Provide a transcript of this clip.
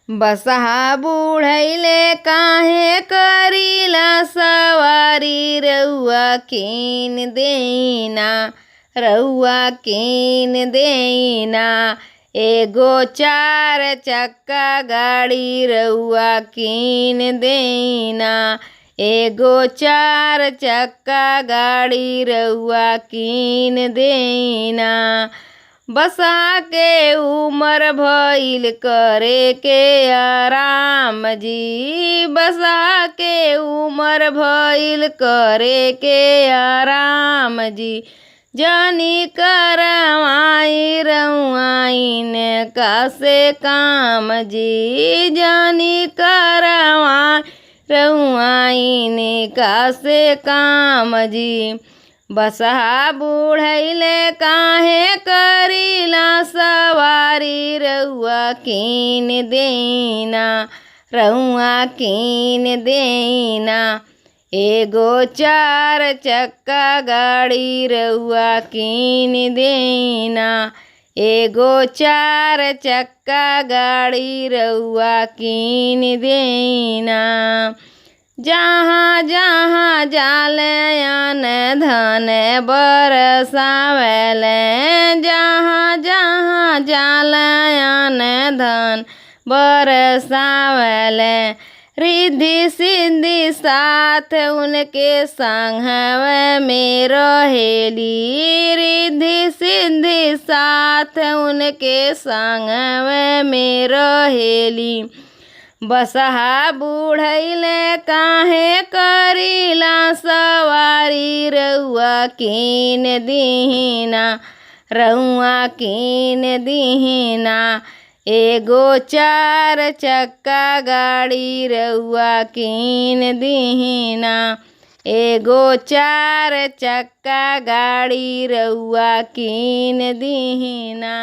बसहा बुढ़ैले काहे करीला सवारी रउआ कीन देना, रउआ कीन देना। एगो 4 चक्का गाड़ी रउआ कीन देना, एगो 4 चक्का गाड़ी रउआ कीन देना। बसहा के उमर भइल करे के आराम जी, बसहा के उमर भइल करे के आराम जी। जानी करवाई रउआइन कासे काम जी, जानी करवाई रउआइन कासे काम जी। बसहा बुढ़ैले काहे करीला सवारी रउआ कीन देना, रउआ कीन देना। एगो 4 चक्का गाड़ी रउआ कीन देना, एगो 4 चक्का गाड़ी रउआ कीन देना। जहाँ जहाँ जाले अन धन बरसावेले, जहाँ जहाँ जाले अन धन बरसावेले। रिद्धि सिद्धि साथ उनके संघवे में रहेली, रिद्धि सिद्धि साथ उनके संघवे में रहेली। बसहा बुढ़ैले काहे करीला सवारी रउआ कीन दीना, रउआ कीन दीना। एगो 4 चक्का गाड़ी रउआ कीन दीना, एगो 4 चक्का गाड़ी रउआ कीन दीना।